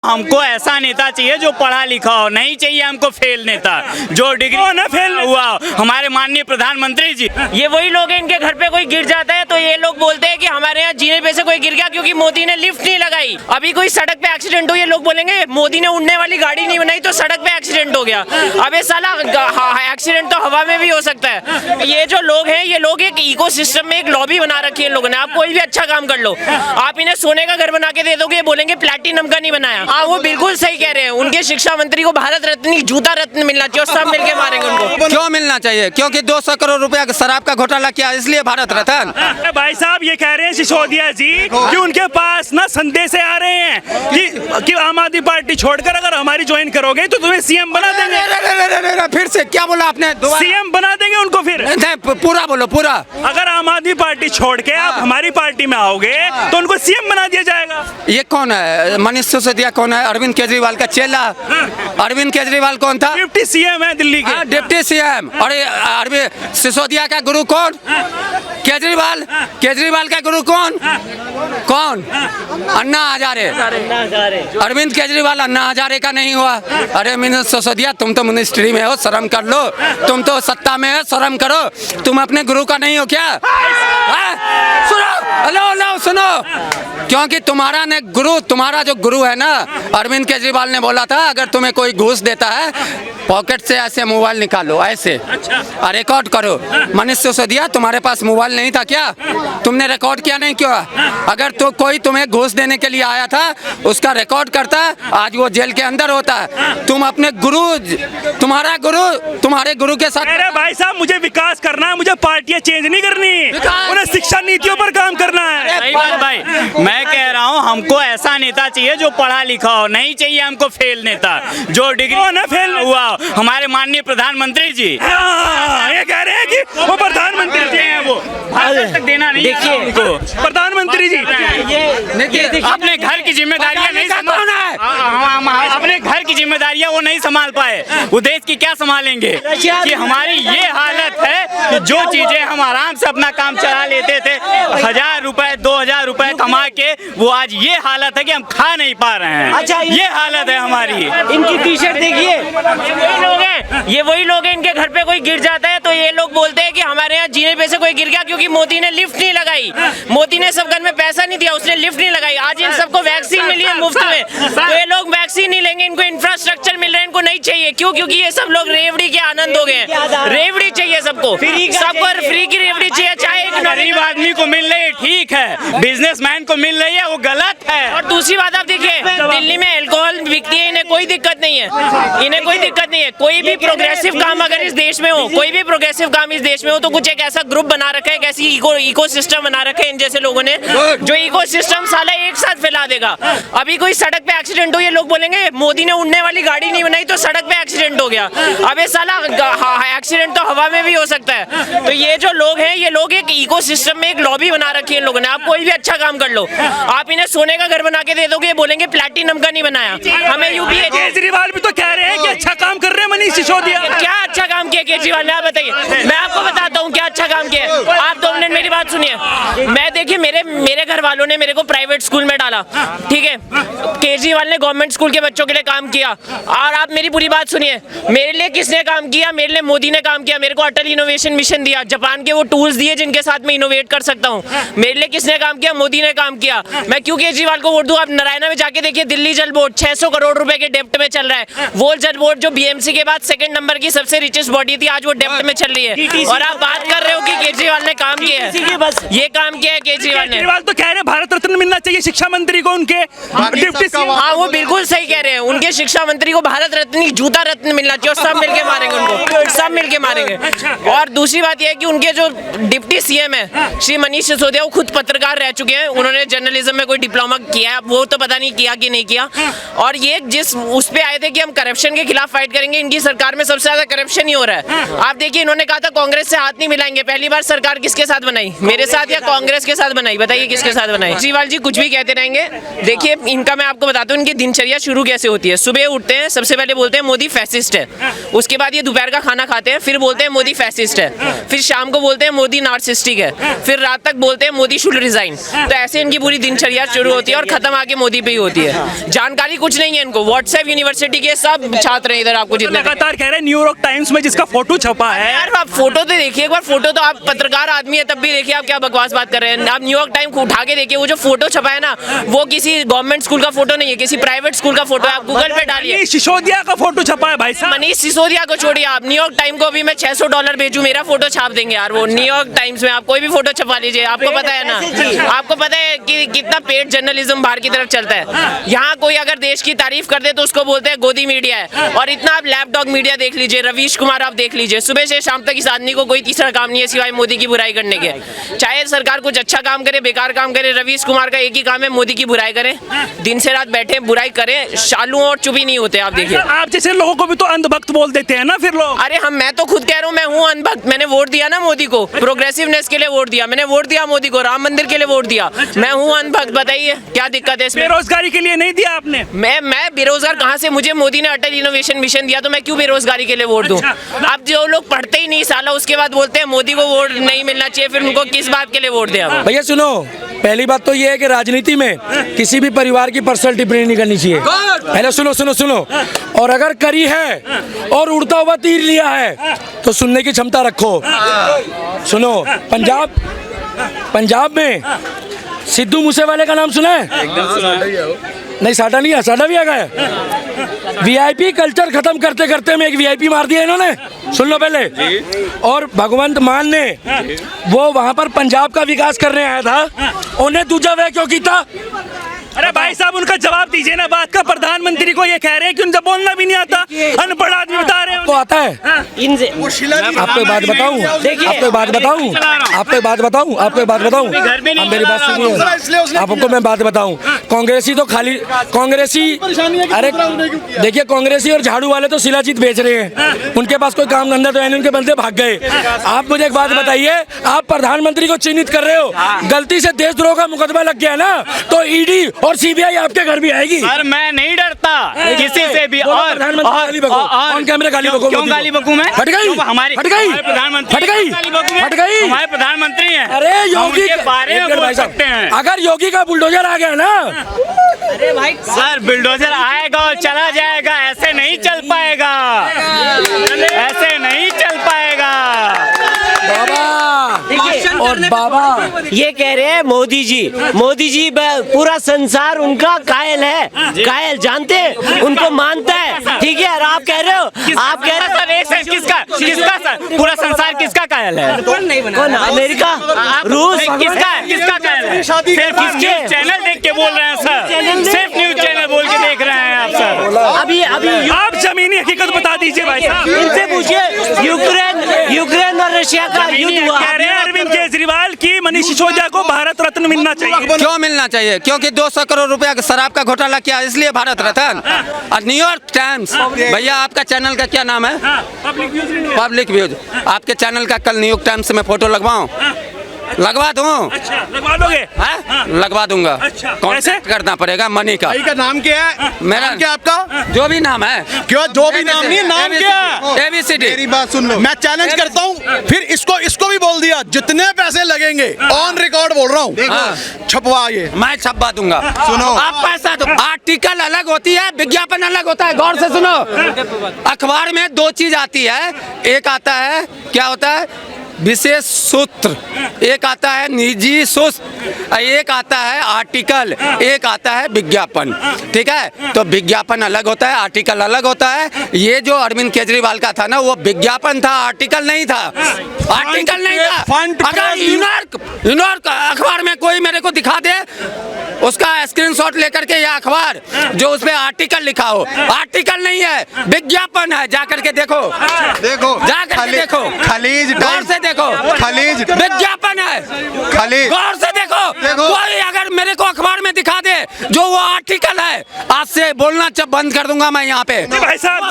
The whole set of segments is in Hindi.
हमको ऐसा नेता चाहिए जो पढ़ा लिखा हो, नहीं चाहिए हमको फेल नेता जो डिग्री ना फेल हुआ हो। हमारे माननीय प्रधानमंत्री जी, ये वही लोग हैं, इनके घर पे कोई गिर जाता है तो ये लोग बोलते हैं कि हमारे यहाँ जीने पे से कोई गिर गया क्योंकि मोदी ने लिफ्ट नहीं लगाई। अभी कोई सड़क पे एक्सीडेंट हो, ये लोग बोलेंगे मोदी ने उड़ने वाली गाड़ी नहीं बनाई तो सड़क पे एक्सीडेंट हो गया। अबे साला एक्सीडेंट तो हवा में भी हो सकता है। ये जो लोग हैं, ये लोग एक इकोसिस्टम में एक लॉबी बना रखी है इन लोगों ने। आप कोई भी अच्छा काम कर लो, आप इन्हें सोने का घर बना के दे दोगे, बोलेंगे प्लैटिनम का नहीं बनाया। हाँ, वो बिल्कुल सही कह रहे हैं। उनके शिक्षा मंत्री को भारत रत्न, जूता रत्न मिलना चाहिए और सब मिलके मारेंगे उनको। क्यों मिलना चाहिए? क्योंकि 200 करोड़ रुपया शराब का घोटाला किया, इसलिए भारत रत्न। भाई साहब ये कह रहे हैं सिसोदिया जी कि उनके पास ना संदेश आ रहे हैं कि आम आदमी पार्टी छोड़कर अगर हमारी ज्वाइन करोगे तो तुम्हें सीएम बना देंगे। फिर से क्या बोला आपने? सीएम बना देंगे उनको फिर। पूरा बोलो, पूरा। अगर आम आदमी पार्टी छोड़ के आप हमारी पार्टी में आओगे तो उनको सीएम बना दिया जाएगा। ये कौन है? मनीष सिसोदिया कौन है? अरविंद केजरीवाल का चेला। अरविंद केजरीवाल कौन था? डिप्टी सीएम है दिल्ली के। Deputy CM. और अरविंद सिसोदिया का गुरु कौन? केजरीवाल। केजरीवाल का गुरु कौन? कौन? अन्ना हजारे। अरविंद केजरीवाल अन्ना हजारे का नहीं हुआ। अरे मनीष सिसोदिया, तुम तो मिनिस्ट्री में हो, शर्म कर लो। तुम तो सत्ता में हो, शर्म करो। तुम अपने गुरु का नहीं हो क्या? सुनो, हेलो हेलो सुनो, क्योंकि तुम्हारा जो गुरु है ना, अरविंद केजरीवाल ने बोला था अगर तुम्हें कोई घूस देता है पॉकेट से ऐसे मोबाइल निकालो, ऐसे और रिकॉर्ड करो। मनीष सिसोदिया, तुम्हारे पास मोबाइल नहीं था क्या? तुमने रिकॉर्ड किया नहीं क्यों? अगर तो कोई तुम्हें घूस देने के लिए आया था, उसका रिकॉर्ड करता, आज वो जेल के अंदर होता। तुम अपने तुम्हारे गुरु के साथ। अरे भाई साहब, मुझे विकास करना है, मुझे पार्टियां चेंज नहीं करनी, उन्हें शिक्षा नीतियों पर काम करना है। सही बात भाई, मैं कह रहा हूँ हमको ऐसा नेता चाहिए जो पढ़ा लिखा हो, नहीं चाहिए हमको फेल नेता जो डिग्री ना फेल हुआ हो। हमारे माननीय प्रधानमंत्री जी ये कह रहे हैं कि वो प्रधानमंत्री जी हैं, वो भारत तक देना नहीं। देखिए उनको प्रधानमंत्री जी अपने घर की जिम्मेदारियां नहीं अपने घर की जिम्मेदारियां वो नहीं संभाल पाए, वो देश की क्या संभालेंगे? कि हमारी ये हालत है कि जो चीजें हम आराम से अपना काम चला लेते थे, 1000 रुपए 2000 रुपए कमा के, वो आज ये हालत है कि हम खा नहीं पा रहे हैं। अच्छा, ये हालत है हमारी। इनकी टी शर्ट देखिए, ये वही लोग हैं, इनके घर पे कोई गिर जाता है तो ये लोग बोलते हैं कि हमारे यहाँ जीने पे से कोई गिर गया क्योंकि मोदी ने लिफ्ट नहीं लगाई। मोदी ने सब घर में पैसा नहीं दिया, उसने लिफ्ट नहीं लगाई। आज इन सबको वैक्सीन मिली है मुफ्त में, तो ये लोग वैक्सीन नहीं लेंगे। इनको इंफ्रास्ट्रक्चर मिल रहा है, इनको नहीं चाहिए। क्यों? क्योंकि ये सब लोग रेवड़ी के आनंद हो गए हैं। रेवड़ी चाहिए सबको, फ्री की रेवड़ी चाहिए। चाहे एक गरीब आदमी को मिल रही है ठीक है, बिजनेसमैन को मिल रही है वो गलत है। और दूसरी बात आप देखिए, दिल्ली में अल्कोहल बिकती है, इन्हें कोई दिक्कत नहीं है। इन्हें कोई दिक्कत नहीं है। कोई भी प्रोग्रेसिव काम अगर इस देश में हो, कोई भी प्रोग्रेसिव काम इस देश में हो, तो कुछ एक ऐसा ग्रुप बना रखा है, एक ऐसी इकोसिस्टम बना रखा है इन जैसे लोगों ने, जो इकोसिस्टम साला एक साथ फैला देगा। अभी कोई सड़क पे एक्सीडेंट हो, ये लोग बोलेंगे मोदी ने उड़ने वाली गाड़ी नहीं बनाई तो सड़क पे एक्सीडेंट हो गया। अबे साला एक्सीडेंट तो हवा में भी हो सकता है। तो ये जो लोग हैं, ये लोग एक इकोसिस्टम में एक लॉबी बना रखी है इन लोगों ने। आप कोई भी अच्छा काम कर लो, आप इन्हें सोने का घर बना के दे दोगे, बोलेंगे प्लैटिनम का नहीं बनाया। हमें यूपीए केजरीवाल भी तो कह रहे हैं कि अच्छा काम कर रहे हैं मनीष सिसोदिया। क्या अच्छा काम किया केजरीवाल ने? आप बताइए, मैं आपको बताता हूँ क्या अच्छा काम किया। आप 2 मिनट मेरी बात सुनिए। मैं देखिए, मेरे घर वालों ने मेरे को प्राइवेट स्कूल में डाला, ठीक है। केजरीवाल ने गवर्नमेंट स्कूल के बच्चों के लिए काम किया। और आप मेरी पूरी बात सुनिए, मेरे लिए किसने काम किया? मेरे लिए मोदी ने काम किया। मेरे को अटल इनोवेशन मिशन दिया, जापान के वो टूल्स दिए जिनके साथ मैं इनोवेट कर सकता हूँ। मेरे लिए किसने काम किया? मोदी ने काम किया। मैं क्यों केजरीवाल को वोट दूं? आप नारायणा में जाके देखिए, दिल्ली जल बोर्ड 600 करोड़ रुपए के डेप्ट में चल रहा है। वो जल बोर्ड जो बीएमसी के बाद 2nd नंबर की सबसे रिचेस्ट बॉडी थी, आज वो डेप्ट में चल रही है। और आप बात कर रहे हो कि केजरीवाल ने काम किया है। बस ये काम किया है केजरीवाल ने। केजरीवाल तो कह रहे हैं भारत रत्न मिलना चाहिए शिक्षा मंत्री को, उनके डिप्टी सीएम। हाँ, वो बिल्कुल सही कह रहे हैं। उनके शिक्षा मंत्री को भारत रत्न, जूता रत्न मिलना चाहिए और सब मिलके मारेंगे उनको, सब मिलके मारेंगे। और दूसरी बात यह है कि उनके जो डिप्टी सीएम है श्री मनीष सिसोदिया, वो खुद पत्रकार रह चुके हैं। उन्होंने जर्नलिज्म में कोई डिप्लोमा किया है, वो तो पता नहीं किया कि नहीं किया। और ये जिस उस पे आए थे कि हम करप्शन के खिलाफ फाइट करेंगे, इनकी सरकार में सबसे ज्यादा करप्शन ही हो रहा है। आप देखिए, इन्होंने कहा था कांग्रेस से हाथ नहीं मिलाएंगे। पहली बार सरकार किसके साथ बनाई? मेरे साथ या कांग्रेस के साथ बनाई? बताइए किसके साथ बनाई? केजरीवाल जी कुछ भी कहते रहेंगे। देखिए, इनका मैं आपको बताता हूँ, इनकी दिनचर्या शुरू कैसे होती है। सुबह उठते हैं, सबसे पहले बोलते हैं मोदी फैसिस्ट है, उसके बाद ये दोपहर का खाना खाते हैं, फिर बोलते हैं मोदी फैसिस्ट है, फिर शाम को बोलते हैं मोदी नार्सिस्टिक है, फिर रात तक बोलते हैं मोदी शुड रिजाइन। तो ऐसे इनकी पूरी दिनचर्या शुरू होती है और खत्म आके मोदी पे ही होती है। जानकारी कुछ नहीं है इनको। व्हाट्सएप यूनिवर्सिटी के सब छात्र हैं इधर, आपको जितने लगातार कह रहे हैं न्यूयॉर्क टाइम्स में जिसका फोटो छपा है। यार आप फोटो तो देखिए एक बार, फोटो तो आप पत्रकार आदमी है तब भी देखिए, आप क्या बकवास बात कर रहे हैं। आप न्यूयॉर्क टाइम को उठा के देखिए, वो जो फोटो छपा है ना, वो किसी गवर्नमेंट स्कूल का फोटो नहीं है, किसी प्राइवेट स्कूल का फोटो है। आप गूगल पे डालिए, मनीष सिसोदिया का फोटो छपा है भाई साहब। मनीष सिसोदिया को छोड़िए, आप न्यूयॉर्क टाइम को अभी मैं $600 भेजूं, मेरा फोटो छाप देंगे यार वो न्यूयॉर्क टाइम्स में। आप कोई भी फोटो छपा लीजिए, आपको पता है ना, आपको पता है कि कितना पेड जर्नलिज्म बाहर की तरफ चलता है। यहाँ कोई अगर देश की तारीफ कर दे तो उसको बोलते हैं गोदी मीडिया है, और इतना आप लैपडॉग मीडिया देख लीजिए, रवीश कुमार आप देख लीजिए, सुबह से शाम तक इस आदमी को कोई तीसरा काम नहीं है सिवाय मोदी की बुराई करने के। चाहे सरकार कुछ अच्छा काम करे, बेकार काम करे, रवीश कुमार का एक ही काम है, मोदी की बुराई करें, दिन से रात बैठे बुराई करें, शालू और चुप ही नहीं होते। आप देखिए, आप जैसे लोगों को भी तो अंधभक्त बोल देते हैं ना फिर लोग। अरे मैं तो खुद कह रहा हूँ, मैं हूँ अंधभक्त। मैंने वोट दिया ना मोदी को, प्रोग्रेसिवनेस के लिए वोट दिया, मैंने वोट दिया मोदी को, राम मंदिर के लिए वोट दिया। मैं हूँ अनभक्त, बताइए क्या दिक्कत है इसमें। बेरोजगारी के लिए नहीं दिया आपने। मैं बेरोजगार कहाँ से, मुझे मोदी ने अटल इनोवेशन मिशन दिया, तो मैं क्यों बेरोजगारी के लिए वोट दूं। अब जो लोग पढ़ते ही नहीं साला, उसके बाद बोलते हैं मोदी को वोट नहीं मिलना चाहिए, फिर उनको किस बात के लिए वोट दें। भैया सुनो, पहली बात तो ये है कि राजनीति में किसी भी परिवार की पर्सनल टिप्पणी नहीं करनी चाहिए। पहले सुनो सुनो सुनो, और अगर करी है और उड़ता हुआ तीर लिया है तो सुनने की क्षमता रखो। सुनो, पंजाब में सिद्धू मूसेवाले का नाम सुना है? नहीं, साडा नहीं है, साडा भी आ गया। वीआईपी कल्चर खत्म करते करते में एक वीआईपी मार दिया इन्होंने, सुन लो पहले। और भगवंत मान ने वो वहां पर पंजाब का विकास करने आया था, उन्हें दूजा वह क्यों किया? अरे भाई साहब उनका जवाब दीजिए ना बात का। प्रधानमंत्री को ये कह रहे हैं कि उनसे बोलना भी नहीं आता, अनपढ़ आदमी बता रहे हैं। आपको आता है? इनसे आपको बात बताऊं, आपको बात बताऊं, आपको बात बताऊं, आपको बात बताऊं, आप मेरी बात सुनिए, आपको मैं बात बताऊं। कांग्रेसी तो खाली कांग्रेसी, अरे देखिए कांग्रेसी और झाड़ू वाले तो शिलाजीत बेच रहे हैं, उनके पास कोई काम धंधा तो है नहीं, उनके बंदे भाग गए। आप मुझे एक बात बताइए, आप प्रधानमंत्री को चिन्हित कर रहे हो, गलती से देशद्रोह का मुकदमा लग गया ना तो ईडी और सीबीआई आपके घर भी आएगी। सर मैं नहीं डरता किसी से भी। और ऑन कैमरा गाली बको। क्यों गाली बकूं मैं? हट गई, हमारे हट गई, प्रधानमंत्री हट गई, हट गई। हमारे प्रधानमंत्री हैं। अरे योगी के बारे में बोल सकते हैं। अगर योगी का बुलडोजर आ गया ना, अरे भाई सर बुलडोजर आएगा और चला जाएगा, ऐसे नहीं चल पाएगा, ऐसे नहीं चल पाएगा बाबा। और बाबा ये कह रहे हैं मोदी जी पूरा संसार उनका कायल है, कायल जानते हैं, उनको मानता है, ठीक है। और आप कह रहे हो, आप कह रहे हो सर एक सेकंड, किसका सर पूरा संसार किसका कायल है? कौन? अमेरिका, रूस, किसका कायल है? सिर्फ न्यूज चैनल देख के बोल रहे हैं सर, सिर्फ न्यूज चैनल बोल के देख रहे हैं आप सर। अभी आप जमीनी हकीकत बता दीजिए भाई साहब। इनसे पूछिए, यूक्रेन और रशिया का युद्ध हुआ। कह रहे हैं अरविंद केजरीवाल की मनीष सिसोदिया को भारत रत्न मिलना चाहिए। क्यों मिलना चाहिए? क्योंकि 200 करोड़ रुपया शराब का घोटाला किया, इसलिए भारत रत्न। और न्यूयॉर्क टाइम्स, भैया आपका चैनल का क्या नाम है? Public views. आपके चैनल का कल न्यूयॉर्क टाइम्स में फोटो लगवाऊं? लगवा दूं? अच्छा लगवा दोगे? लगवा दूंगा। अच्छा, कॉन्टैक्ट करना पड़ेगा मनी का। भाई का नाम क्या है? मेरा नाम क्या आपका? जो भी नाम है। क्यों जो भी नाम नहीं, नाम क्या है? ABCD। मेरी बात सुन लो, मैं चैलेंज करता हूँ, फिर इसको भी बोल दिया, जितने पैसे लगेंगे ऑन रिकॉर्ड बोल रहा हूँ, छपवा ये मैं छपवा दूंगा। सुनो, आप पैसा दो। आर्टिकल अलग होती है, विज्ञापन अलग होता है, गौर से सुनो। अखबार में दो चीज आती है, एक आता है क्या होता है विशेष सूत्र, एक आता है निजी सूत्र, एक आता है आर्टिकल, एक आता है विज्ञापन, ठीक है। तो विज्ञापन अलग होता है, आर्टिकल अलग होता है। ये जो अरविंद केजरीवाल का था ना, वो विज्ञापन था, आर्टिकल नहीं था, आर्टिकल नहीं था। अगर न्यूयॉर्क अखबार में कोई मेरे को दिखा दे उसका स्क्रीनशॉट लेकर के, या अखबार जो उसपे आर्टिकल लिखा हो, आर्टिकल नहीं है, विज्ञापन है, जाकर के देखो, जाकर के देखो, खलीज गौर से देखो, खलीज विज्ञापन है, खलीज गौर से देखो। कोई अगर मेरे को अखबार में दिखा दे जो वो आर्टिकल है, आज से बोलना बंद कर दूंगा मैं यहाँ पे। भाई साहब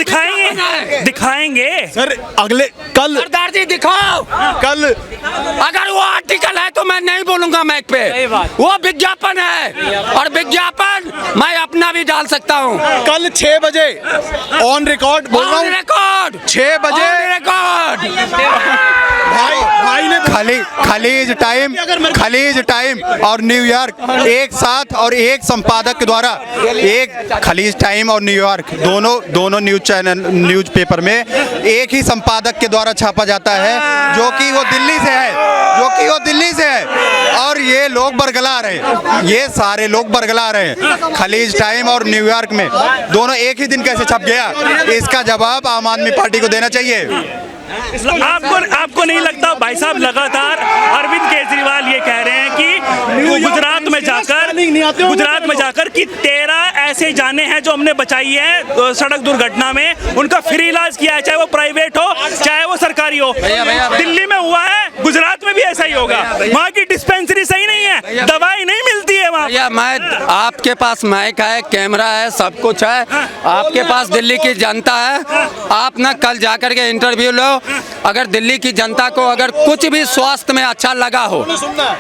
दिखाएंगे सर अगले कल सरदार जी दिखाओ, कल अगर वो आर्टिकल है तो मैं नहीं बोलूंगा माइक पे। वो विज्ञापन है और विज्ञापन मैं अपना भी डाल सकता हूँ। कल 6 बजे ऑन रिकॉर्ड बोल रहा हूँ, रिकॉर्ड 6 बजे रिकॉर्ड। भाई ने खलीज टाइम और न्यूयॉर्क एक साथ और एक संपादक के द्वारा, एक खलीज टाइम और न्यूयॉर्क दोनों न्यूज पेपर में एक ही संपादक के द्वारा छापा जाता है, जो कि वो दिल्ली से है और ये लोग बरगला रहे हैं, ये सारे लोग बरगला रहे हैं। खलीज टाइम और न्यूयॉर्क में दोनों एक ही दिन कैसे छप गया, इसका जवाब आम आदमी पार्टी को देना चाहिए। आपको नहीं लगता भाई साहब लगातार अरविंद केजरीवाल ये कह रहे हैं कि गुजरात में जाकर कि 13 ऐसे जाने हैं जो हमने बचाई है सड़क दुर्घटना में, उनका फ्री इलाज किया है, चाहे वो प्राइवेट हो चाहे वो सरकारी हो। दिल्ली में हुआ है, गुजरात में भी ऐसा ही होगा। वहाँ की डिस्पेंसरी सही नहीं है, दवाई नहीं मिलती है वहाँ। मैं आपके पास माइक है, कैमरा है, सब कुछ है, आपके पास दिल्ली की जनता है। आप ना कल जाकर के इंटरव्यू लो, अगर दिल्ली की जनता को अगर कुछ भी स्वास्थ्य में अच्छा लगा हो,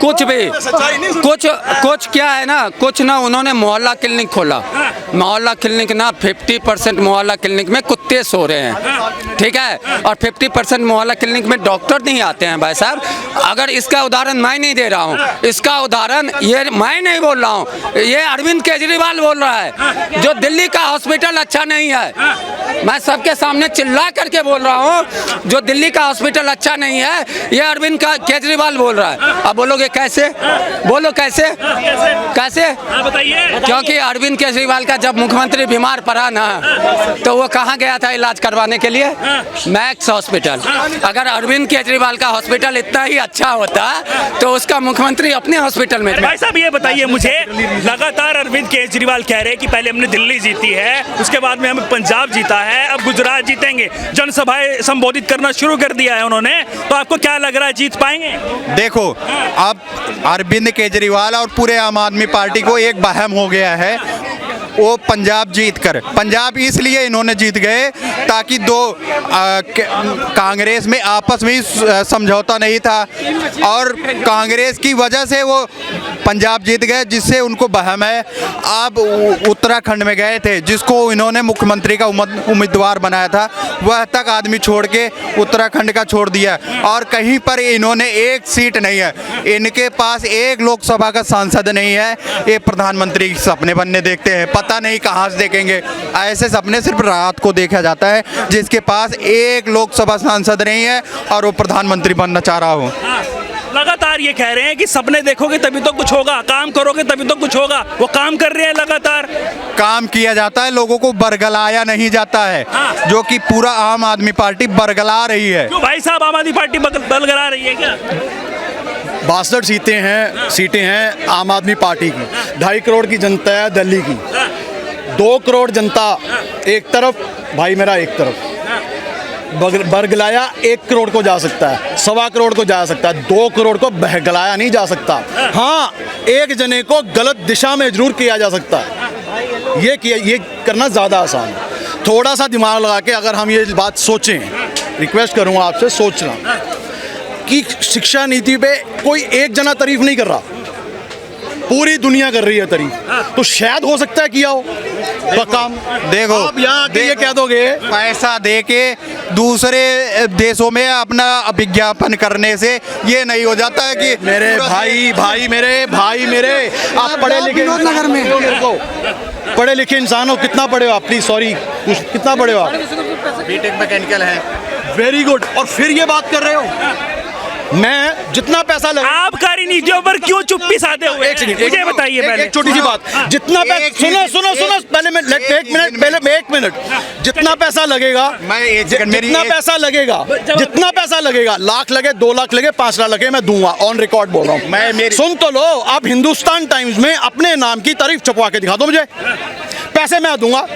कुछ भी कुछ क्या है ना, कुछ ना उन्होंने मोहल्ला क्लिनिक खोला, मोहल्ला क्लिनिक ना 50% मोहल्ला क्लिनिक में कुत्ते सो रहे हैं, ठीक है, और 50% मोहल्ला क्लिनिक में डॉक्टर नहीं आते हैं भाई साहब। अगर इसका उदाहरण मैं नहीं दे रहा हूँ, इसका उदाहरण ये मैं नहीं बोल रहा हूँ, ये अरविंद केजरीवाल बोल रहा है, जो दिल्ली का हॉस्पिटल अच्छा नहीं है। मैं सबके सामने चिल्ला करके बोल रहा हूँ, जो दिल्ली का हॉस्पिटल अच्छा नहीं है, ये अरविंद केजरीवाल बोल रहा है। अब बोलोगे कैसे, बोलो कैसे बताइए। क्योंकि अरविंद केजरीवाल का जब मुख्यमंत्री बीमार पड़ा ना, तो वो कहाँ गया था इलाज करवाने के लिए? Max hospital. अगर अरविंद केजरीवाल का हॉस्पिटल इतना ही अच्छा होता तो उसका मुख्यमंत्री अपने हॉस्पिटल में। भाई साहब ये बताइए मुझे, लगातार अरविंद केजरीवाल कह रहे हैं कि पहले हमने दिल्ली जीती है, उसके बाद में हमें पंजाब जीता है, अब गुजरात जीतेंगे, जनसभाएं संबोधित करना शुरू कर दिया है उन्होंने, तो आपको क्या लग रहा है जीत पाएंगे? देखो, अब अरविंद केजरीवाल और पूरे आम आदमी पार्टी को एक वहम हो गया है, वो पंजाब पंजाब इसलिए इन्होंने जीत गए ताकि कांग्रेस में आपस में समझौता नहीं था और कांग्रेस की वजह से वो पंजाब जीत गए, जिससे उनको वहम है। अब उत्तराखंड में गए थे, जिसको इन्होंने मुख्यमंत्री का उम्मीदवार बनाया था, वह तक आदमी छोड़ के उत्तराखंड का छोड़ दिया और कहीं पर इन्होंने एक सीट नहीं है, इनके पास एक लोकसभा का सांसद नहीं है। ये प्रधानमंत्री के सपने बनने देखते हैं, पता नहीं कहाँ से देखेंगे। ऐसे सपने सिर्फ रात को देखा जाता है, जिसके पास एक लोकसभा सांसद नहीं है और वो प्रधानमंत्री बनना चाह रहा हो। लगातार ये कह रहे हैं कि सपने देखोगे तभी तो कुछ होगा, काम करोगे तभी तो कुछ होगा। वो काम कर रहे हैं, लगातार काम किया जाता है, लोगों को बरगलाया नहीं जाता है, जो कि पूरा आम आदमी पार्टी बरगला रही है। क्यों भाई साहब, आम आदमी पार्टी बरगला रही है क्या? 62 सीटें हैं आम आदमी पार्टी की, 2.5 करोड़ की जनता है दिल्ली की, 2 करोड़ जनता एक तरफ, भाई मेरा एक तरफ, बरगलाया 1 करोड़ को जा सकता है, 1.25 करोड़ को जा सकता है, 2 करोड़ को बहगलाया नहीं जा सकता। हाँ, एक जने को गलत दिशा में जरूर किया जा सकता है, ये करना ज़्यादा आसान है। थोड़ा सा दिमाग लगा के अगर हम ये बात सोचें, रिक्वेस्ट करूँगा आपसे सोचना कि शिक्षा नीति पे कोई एक जना तारीफ नहीं कर रहा, पूरी दुनिया कर रही है तारीफ, तो शायद हो सकता है किया हो काम। देखो, आप यहाँ ये कह दोगे पैसा दे के दूसरे देशों में अपना विज्ञापन करने से ये नहीं हो जाता है कि मेरे भाई मेरे आप पढ़े लिखे नगर में पढ़े लिखे इंसान हो। कितना पढ़े हो आप? प्लीज सॉरी, कितना पढ़े हो आप? बीटेक मैकेनिकल है। Very good. और फिर ये बात कर रहे हो मैं जितना पैसा लगा आबकारी नीतियों पर क्यों चुप्पी साधे हुए? एक सेकंड, मुझे बताइए पहले। एक छोटी सी बात, जितना पैसा सुनो पहले मैं एक मिनट जितना पैसा लगेगा, जितना पैसा लगेगा, लाख लगे, 2 लाख लगे, 5 लाख लगे, मैं दूंगा, ऑन रिकॉर्ड बोल रहा हूँ। सुन तो लो, आप हिंदुस्तान टाइम्स में अपने नाम की तारीफ छपवा के दिखा दो मुझे, पैसे मैं दूंगा।